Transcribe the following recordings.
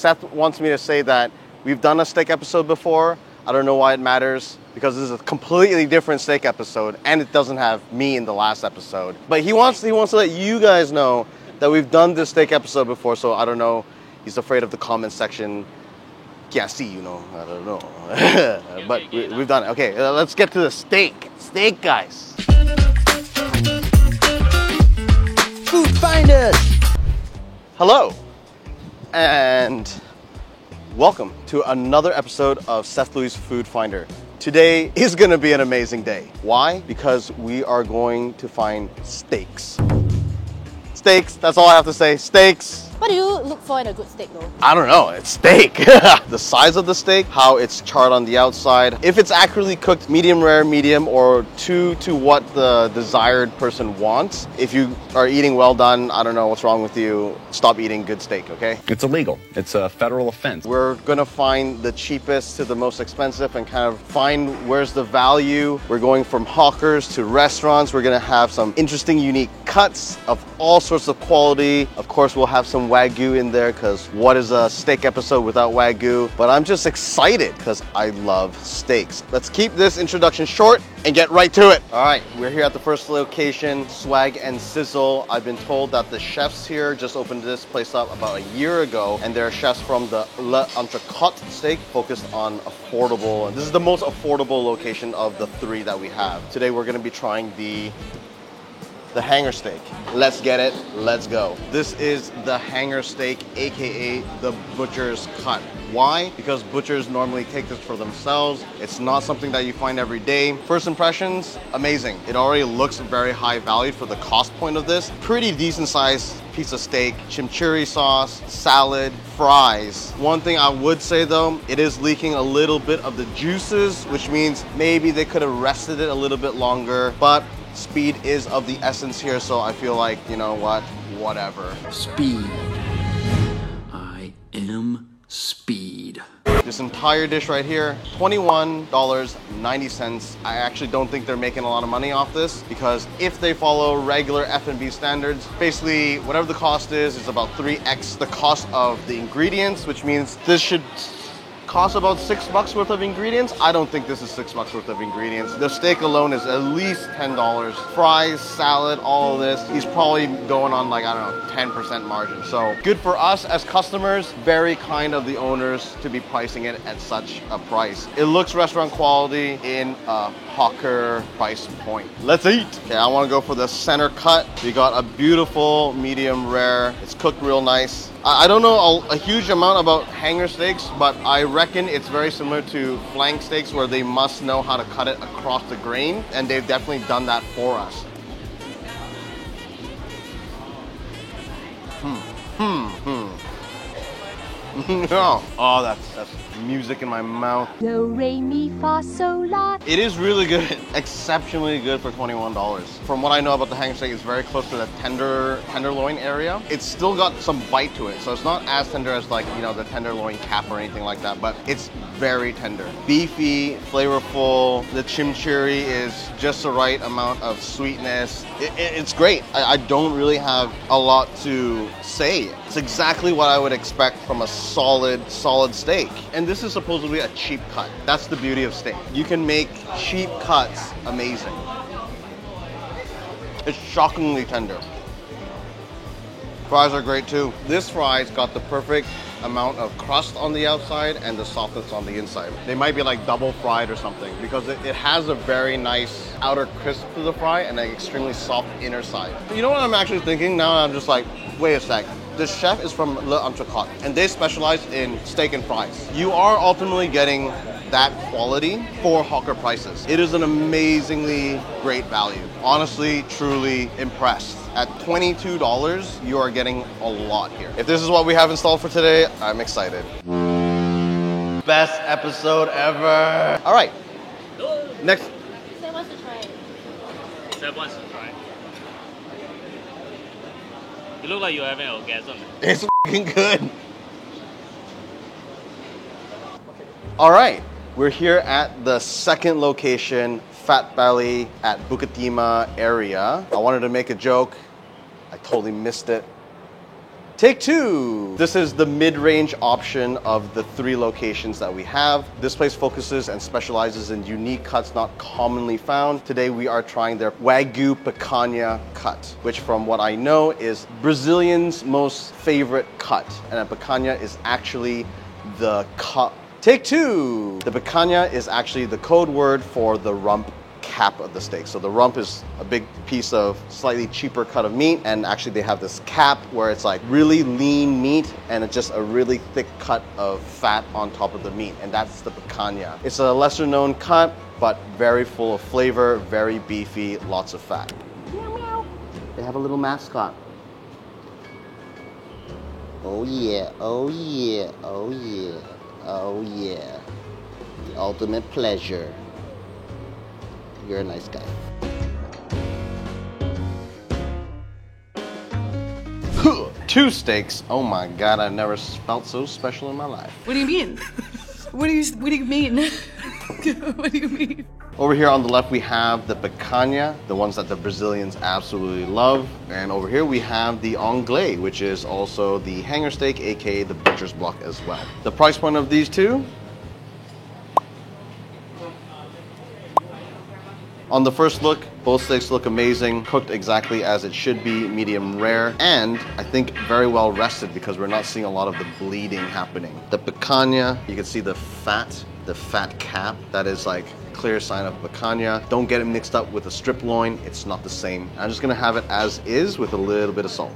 Seth wants me to say that we've done a steak episode before. I don't know why it matters, because this is a completely different steak episode and it doesn't have me in the last episode. But he wants to let you guys know that we've done this steak episode before, so I don't know. He's afraid of the comment section. Can't see, you know. I don't know. But we've done it. Okay, let's get to the steak. Steak, guys. Food Finders. Hello. And welcome to another episode of Seth Louis Food Finder. Today is going to be an amazing day. Why? Because we are going to find steaks. Steaks, that's all I have to say. Steaks. What do you look for in a good steak though? I don't know, it's steak. The size of the steak, how it's charred on the outside, if it's accurately cooked, medium rare, medium, or to what the desired person wants. If you are eating well done, I don't know what's wrong with you, stop eating good steak, okay? It's illegal. It's a federal offense. We're gonna find the cheapest to the most expensive and kind of find where's the value. We're going from hawkers to restaurants. We're gonna have some interesting, unique cuts of all sorts of quality. Of course, we'll have some Wagyu in there, because what is a steak episode without Wagyu? But I'm just excited because I love steaks. Let's keep this introduction short and get right to it. All right, we're here at the first location, Swag and Sizzle. I've been told that the chefs here just opened this place up about a year ago, and they're chefs from the L'Entrecôte steak, focused on affordable. This is the most affordable location of the three that we have. Today we're gonna be trying the hanger steak. Let's get it, let's go. This is the hanger steak, AKA the butcher's cut. Why? Because butchers normally take this for themselves. It's not something that you find every day. First impressions, amazing. It already looks very high valued for the cost point of this. Pretty decent sized piece of steak, chimichurri sauce, salad, fries. One thing I would say though, it is leaking a little bit of the juices, which means maybe they could have rested it a little bit longer, but speed is of the essence here, so I feel like, you know what, whatever. Speed. I am speed. This entire dish right here, $21.90. I actually don't think they're making a lot of money off this, because if they follow regular F&B standards, basically whatever the cost is about 3x the cost of the ingredients, which means this should cost about $6 worth of ingredients. I don't think this is $6 worth of ingredients. The steak alone is at least $10. Fries, salad, all of this. He's probably going on like, I don't know, 10% margin. So good for us as customers. Very kind of the owners to be pricing it at such a price. It looks restaurant quality in a hawker price point. Let's eat. Okay, I want to go for the center cut. We got a beautiful medium rare. It's cooked real nice. I don't know a huge amount about hanger steaks, but I reckon it's very similar to flank steaks, where they must know how to cut it across the grain, and they've definitely done that for us. Oh, that's music in my mouth. Do, re, mi, fa, sol, la. It is really good, exceptionally good for $21. From what I know about the hanger steak, it's very close to the tenderloin area. It's still got some bite to it, so it's not as tender as, like, you know, the tenderloin cap or anything like that, but it's very tender. Beefy, flavorful. The chimichurri is just the right amount of sweetness. It's great. I don't really have a lot to say. It's exactly what I would expect from a solid steak. And this is supposedly a cheap cut. That's the beauty of steak. You can make cheap cuts amazing. It's shockingly tender. Fries are great too. This fry's got the perfect amount of crust on the outside and the softness on the inside. They might be like double fried or something, because it has a very nice outer crisp to the fry and an extremely soft inner side. You know what I'm actually thinking now? I'm just like, wait a sec. The chef is from L'Entrecôte, and they specialize in steak and fries. You are ultimately getting that quality for hawker prices. It is an amazingly great value. Honestly, truly impressed. At $22, you are getting a lot here. If this is what we have installed for today, I'm excited. Best episode ever. All right, next. Seth wants to try it. Seth wants to try. You look like you're having an orgasm. It's f***ing good. All right, we're here at the second location, Fat Belly at Bukit Timah area. I wanted to make a joke. I totally missed it. Take two. This is the mid-range option of the 3 locations that we have. This place focuses and specializes in unique cuts not commonly found. Today we are trying their Wagyu picanha cut, which from what I know is Brazilians' most favorite cut. And a picanha is actually the cut. Take two. The picanha is actually the code word for the rump cap of the steak. So the rump is a big piece of slightly cheaper cut of meat, and actually they have this cap where it's like really lean meat and it's just a really thick cut of fat on top of the meat, and that's the picanha. It's a lesser known cut, but very full of flavor, very beefy, lots of fat. Meow, meow. They have a little mascot. Oh yeah, oh yeah, oh yeah, oh yeah. The ultimate pleasure. You're a nice guy. 2 steaks. Oh my God, I never felt so special in my life. What do you mean? What do you mean? What do you mean? Over here on the left, we have the picanha, the ones that the Brazilians absolutely love. And over here, we have the anglais, which is also the hanger steak, aka the butcher's block as well. The price point of these two, on the first look, both steaks look amazing, cooked exactly as it should be, medium rare, and I think very well rested because we're not seeing a lot of the bleeding happening. The picanha, you can see the fat cap, that is like clear sign of picanha. Don't get it mixed up with a strip loin, it's not the same. I'm just gonna have it as is with a little bit of salt.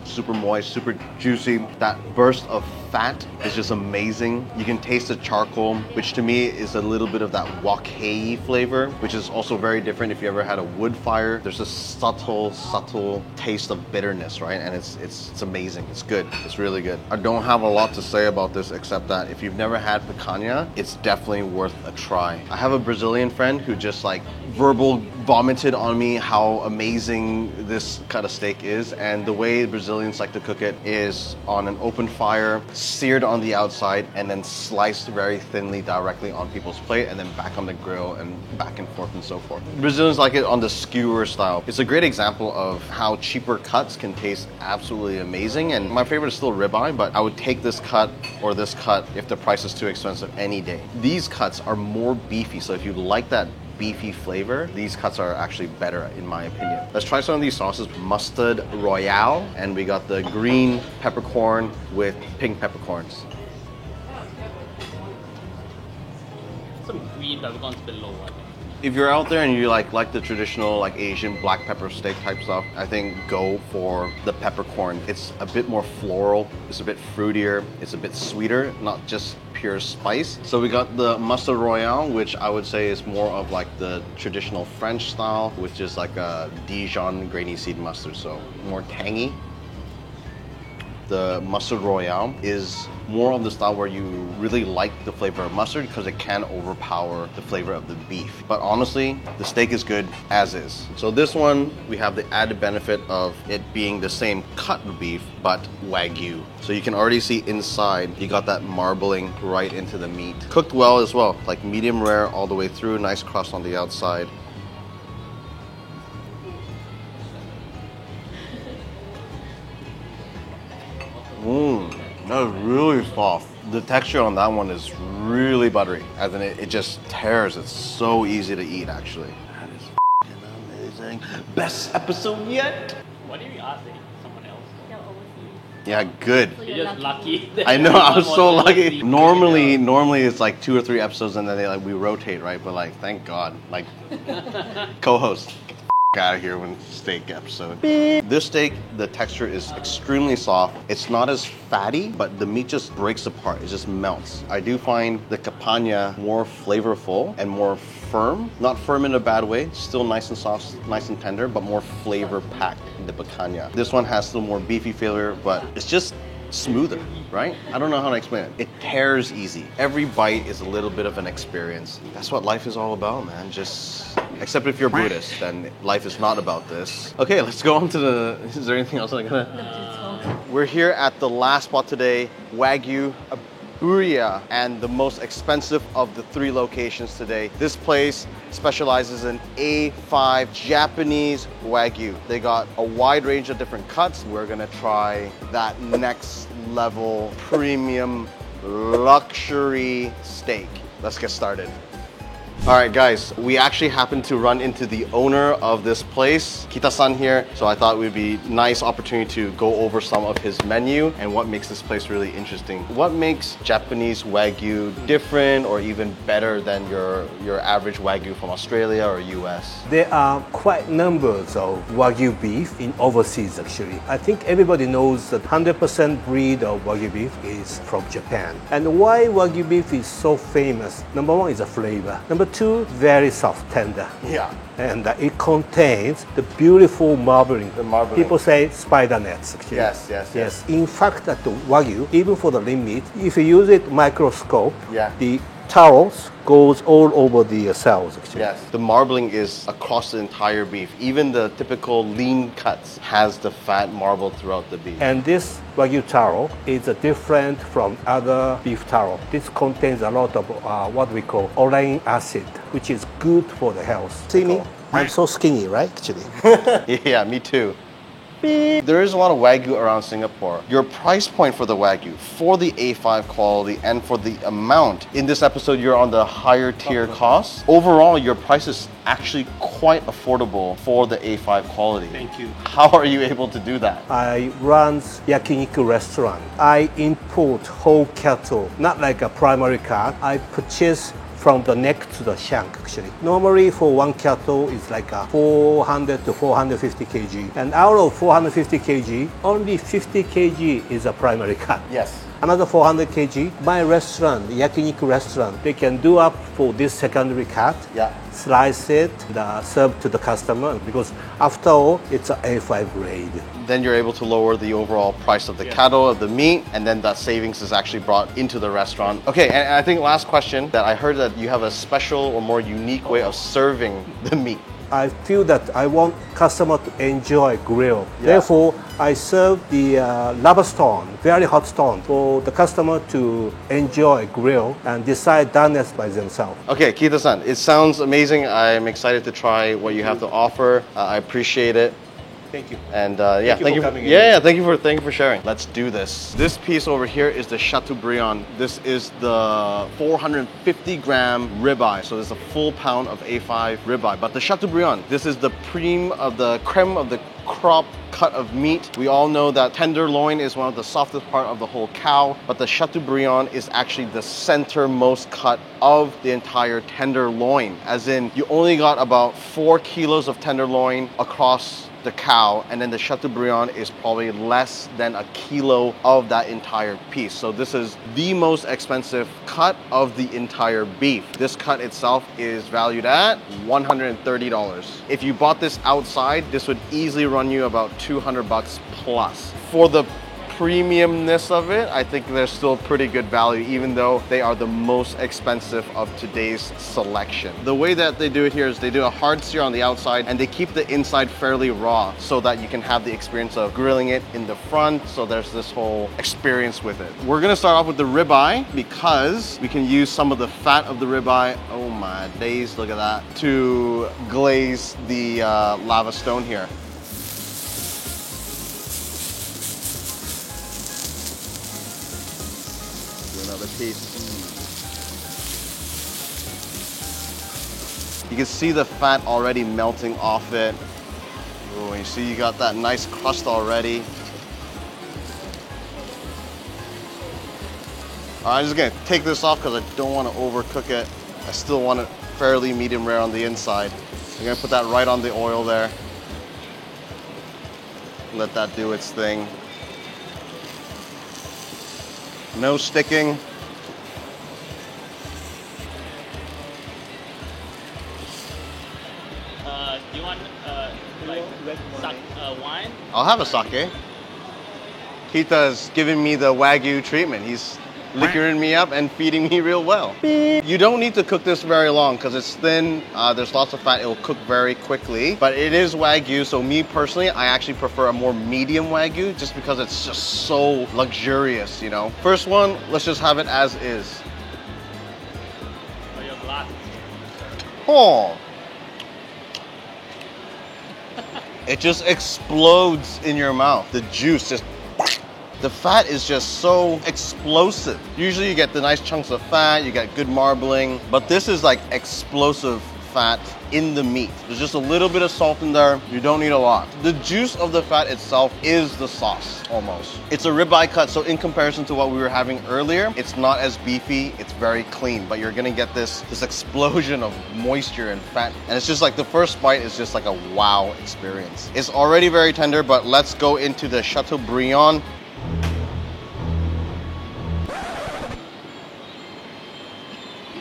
Super moist, super juicy. That burst of fat is just amazing. You can taste the charcoal, which to me is a little bit of that wok-hei flavor, which is also very different if you ever had a wood fire. There's a subtle taste of bitterness, right? And it's amazing. It's good. It's really good. I don't have a lot to say about this except that if you've never had picanha, it's definitely worth a try. I have a Brazilian friend who just like verbal vomited on me how amazing this kind of steak is, and the way Brazilians like to cook it is on an open fire, seared on the outside, and then sliced very thinly directly on people's plate, and then back on the grill and back and forth and so forth. Brazilians like it on the skewer style. It's a great example of how cheaper cuts can taste absolutely amazing, and my favorite is still ribeye, but I would take this cut or this cut if the price is too expensive any day. These cuts are more beefy, so if you like that beefy flavor, these cuts are actually better in my opinion. Let's try some of these sauces. Mustard Royale, and we got the green peppercorn with pink peppercorns. Some green peppercorns below, I think. If you're out there and you like the traditional like Asian black pepper steak type stuff, I think go for the peppercorn. It's a bit more floral, it's a bit fruitier, it's a bit sweeter, not just pure spice. So we got the Mustard Royale, which I would say is more of like the traditional French style, which is like a Dijon grainy seed mustard, so more tangy. The Mustard Royale is more of the style where you really like the flavor of mustard because it can overpower the flavor of the beef. But honestly, the steak is good as is. So this one, we have the added benefit of it being the same cut of beef, but Wagyu. So you can already see inside, you got that marbling right into the meat. Cooked well as well, like medium rare all the way through, nice crust on the outside. That is really soft. The texture on that one is really buttery, as in it just tears. It's so easy to eat, actually. That is amazing. Best episode yet. Why didn't you ask someone else? They're overseas. Yeah, good. So You're just lucky. that I know, I was someone so was lucky. overseas. Normally it's like 2 or 3 episodes and then we rotate, right? But like, thank God, like, co-host. Out of here when steak episode. This steak, the texture is extremely soft. It's not as fatty, but the meat just breaks apart. It just melts. I do find the picanha more flavorful and more firm. Not firm in a bad way. Still nice and soft, nice and tender, but more flavor packed in the picanha. This one has still more beefy flavor, but it's just smoother, right? I don't know how to explain it. It tears easy. Every bite is a little bit of an experience. That's what life is all about, man. Except if you're Buddhist, then life is not about this. Okay, let's go on to is there anything else I'm gonna? We're here at the last spot today, Wagyu Uriya, and the most expensive of the 3 locations today. This place specializes in A5 Japanese Wagyu. They got a wide range of different cuts. We're gonna try that next level premium luxury steak. Let's get started. All right, guys, we actually happened to run into the owner of this place, Kita-san here. So I thought it would be a nice opportunity to go over some of his menu and what makes this place really interesting. What makes Japanese Wagyu different or even better than your average Wagyu from Australia or US? There are quite numbers of Wagyu beef in overseas actually. I think everybody knows that 100% breed of Wagyu beef is from Japan. And why Wagyu beef is so famous? Number 1 is the flavor. Number 2, very soft, tender. Yeah. And it contains the beautiful marbling. The marbling. People say spider nets actually. Yes. In fact, at the Wagyu, even for the lean meat, if you use it microscope, Yeah. the towels goes all over the cells actually. Yes, the marbling is across the entire beef. Even the typical lean cuts has the fat marbled throughout the beef. And this Wagyu taro is different from other beef taro. This contains a lot of what we call oleic acid, which is good for the health. See me? I'm so skinny, right? Actually. Yeah, me too. There is a lot of Wagyu around Singapore. Your price point for the Wagyu, for the A5 quality and for the amount, in this episode you're on the higher tier cost. Overall, your price is actually quite affordable for the A5 quality. Thank you. How are you able to do that? I run yakiniku restaurant. I import whole cattle, not like a primary cut. I purchase from the neck to the shank actually. Normally for one cattle it's like a 400 to 450 kg. And out of 450 kg, only 50 kg is a primary cut. Yes. Another 400 kg, my restaurant, yakiniku restaurant, they can do up for this secondary cut, Yeah. slice it, and serve to the customer because after all, it's an A5 grade. Then you're able to lower the overall price of the cattle, of the meat, and then that savings is actually brought into the restaurant. Okay, and I think last question, that I heard that you have a special or more unique way of serving the meat. I feel that I want customer to enjoy grill. Yeah. Therefore, I serve the lava stone, very hot stone, for the customer to enjoy grill and decide doneness by themselves. Okay, Kita-san, it sounds amazing. I'm excited to try what you have to offer. I appreciate it. Thank you. And Thank you for coming in. thank you for sharing. Let's do this. This piece over here is the Chateaubriand. This is the 450 gram ribeye. So there's a full pound of A5 ribeye. But the Chateaubriand, this is the creme of the crop cut of meat. We all know that tenderloin is one of the softest part of the whole cow, but the Chateaubriand is actually the centermost cut of the entire tenderloin. As in, you only got about 4 kilos of tenderloin across the cow, and then the Chateaubriand is probably less than a kilo of that entire piece. So this is the most expensive cut of the entire beef. This cut itself is valued at $130. If you bought this outside, this would easily run you about 200 bucks plus. For the premiumness of it, I think they're still pretty good value, even though they are the most expensive of today's selection. The way that they do it here is they do a hard sear on the outside and they keep the inside fairly raw so that you can have the experience of grilling it in the front. So there's this whole experience with it. We're gonna start off with the ribeye because we can use some of the fat of the ribeye, oh my days, look at that, to glaze the lava stone here. Another piece. You can see the fat already melting off it. Oh, you see you got that nice crust already. I'm just gonna take this off because I don't want to overcook it. I still want it fairly medium rare on the inside. I'm gonna put that right on the oil there. Let that do its thing. No sticking. Do you want wine? I'll have a sake. Kita's giving me the Wagyu treatment. He's liquoring me up and feeding me real well. You don't need to cook this very long because it's thin. There's lots of fat. It will cook very quickly. But it is Wagyu, so me personally, I actually prefer a more medium Wagyu just because it's just so luxurious, you know. First one, let's just have it as is. For your glass. Oh. It just explodes in your mouth. The juice just... The fat is just so explosive. Usually you get the nice chunks of fat, you get good marbling, but this is like explosive fat in the meat. There's just a little bit of salt in there. You don't need a lot. The juice of the fat itself is the sauce, almost. It's a ribeye cut, so in comparison to what we were having earlier, it's not as beefy, it's very clean, but you're gonna get this explosion of moisture and fat. And it's just like the first bite is just like a wow experience. It's already very tender, but let's go into the Chateaubriand.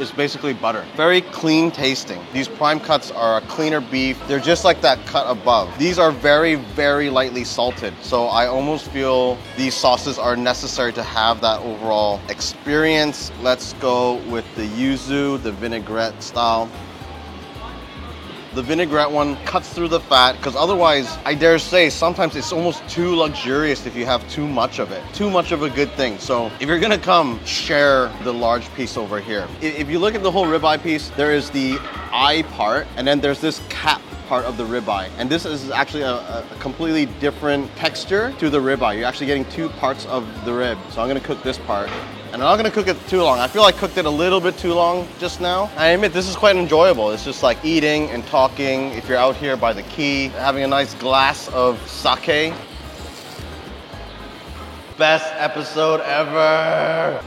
It's basically butter. Very clean tasting. These prime cuts are a cleaner beef. They're just like that cut above. These are very, very lightly salted. So I almost feel these sauces are necessary to have that overall experience. Let's go with the yuzu, the vinaigrette style. The vinaigrette one cuts through the fat because otherwise, I dare say, sometimes it's almost too luxurious if you have too much of it. Too much of a good thing. So if you're gonna come, share the large piece over here. If you look at the whole ribeye piece, there is the eye part and then there's this cap part of the ribeye. And this is actually a completely different texture to the ribeye. You're actually getting two parts of the rib. So I'm gonna cook this part. And I'm not gonna cook it too long. I feel like I cooked it a little bit too long just now. I admit this is quite enjoyable. It's just like eating and talking. If you're out here by the quay, having a nice glass of sake. Best episode ever.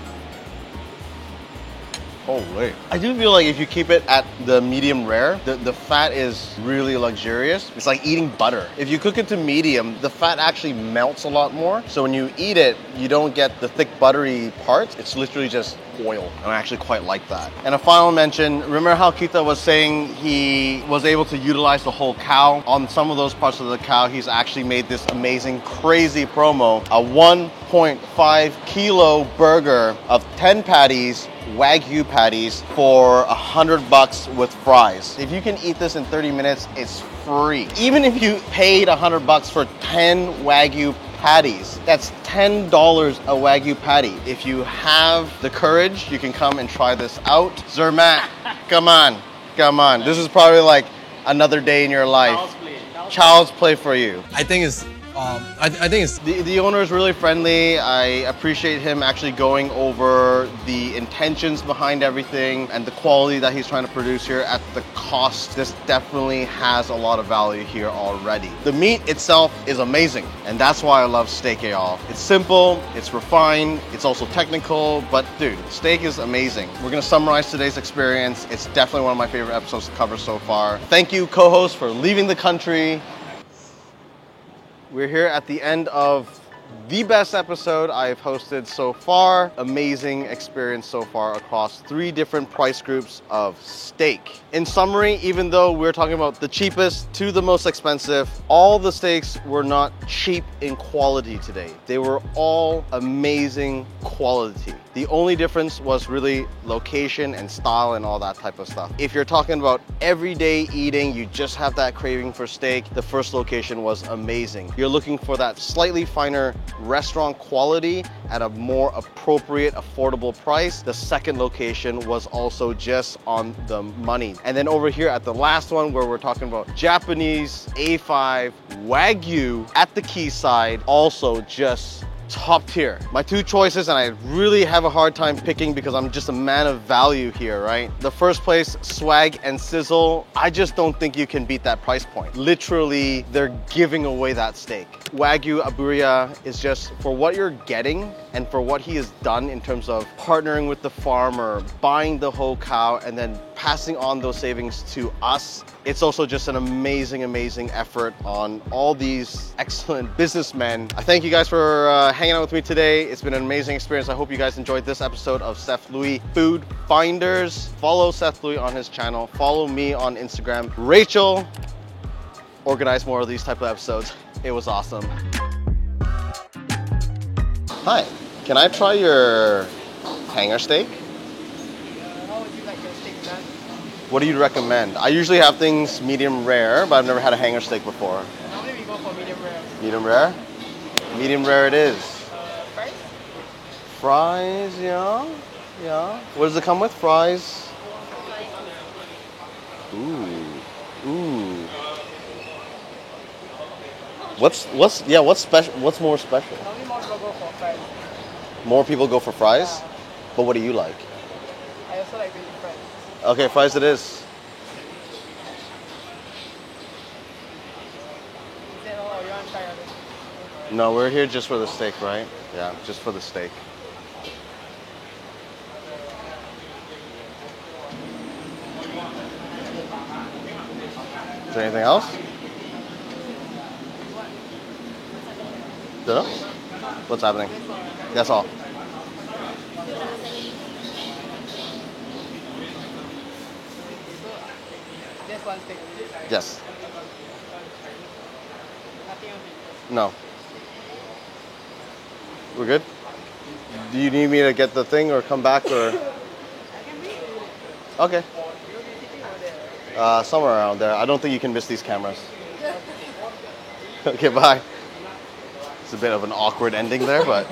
Holy. I do feel like if you keep it at the medium rare, the fat is really luxurious. It's like eating butter. If you cook it to medium, the fat actually melts a lot more. So when you eat it, you don't get the thick buttery parts. It's literally just oil. And I actually quite like that. And a final mention, remember how Keita was saying he was able to utilize the whole cow? On some of those parts of the cow, he's actually made this amazing, crazy promo. A 1.5 kilo burger of 10 patties, Wagyu patties for $100 with fries. If you can eat this in 30 minutes, it's free. Even if you paid $100 for 10 Wagyu patties, that's $10 a Wagyu patty. If you have the courage, you can come and try this out. Zermatt, come on, come on. This is probably like another day in your life. Child's play for you. I think it's the owner is really friendly. I appreciate him actually going over the intentions behind everything and the quality that he's trying to produce here at the cost. This definitely has a lot of value here already. The meat itself is amazing, and that's why I love Steak AL. It's simple, it's refined, it's also technical, but dude, steak is amazing. We're gonna summarize today's experience. It's definitely one of my favorite episodes to cover so far. Thank you, co-host, for leaving the country. We're here at the end of the best episode I've hosted so far. Amazing experience so far across 3 different price groups of steak. In summary, even though we're talking about the cheapest to the most expensive, all the steaks were not cheap in quality today. They were all amazing quality. The only difference was really location and style and all that type of stuff. If you're talking about everyday eating, you just have that craving for steak, the first location was amazing. You're looking for that slightly finer restaurant quality at a more appropriate, affordable price. The second location was also just on the money. And then over here at the last one where we're talking about Japanese A5 Wagyu at the quayside, also just top tier. My 2 choices, and I really have a hard time picking because I'm just a man of value here, right? The first place, Swag and Sizzle, I just don't think you can beat that price point. Literally, they're giving away that steak. Wagyu Aburia is just, for what you're getting and for what he has done in terms of partnering with the farmer, buying the whole cow, and then passing on those savings to us. It's also just an amazing, amazing effort on all these excellent businessmen. I thank you guys for hanging out with me today. It's been an amazing experience. I hope you guys enjoyed this episode of Seth Louis Food Finders. Follow Seth Louis on his channel. Follow me on Instagram. Rachel organized more of these type of episodes. It was awesome. Hi, can I try your hanger steak. How would you like your steak done? What do you recommend? I usually have things medium rare, but I've never had a hanger steak before. Normally we go for medium rare. Medium rare? Medium rare it is. Price? Fries, yeah. Yeah. What does it come with? Fries? Ooh. What's special? What's more special? Normally more people go for fries. More people go for fries? But what do you like? I also like to eat fries. Okay, fries it is. Is that all or you want to try other? No, we're here just for the steak, right? Yeah, just for the steak. Is there anything else? Dunno? What's happening? That's all. Just one steak. Yes. Nothing else. No. We're good? Do you need me to get the thing or come back or? Okay. Somewhere around there. I don't think you can miss these cameras. Okay, bye. It's a bit of an awkward ending there, but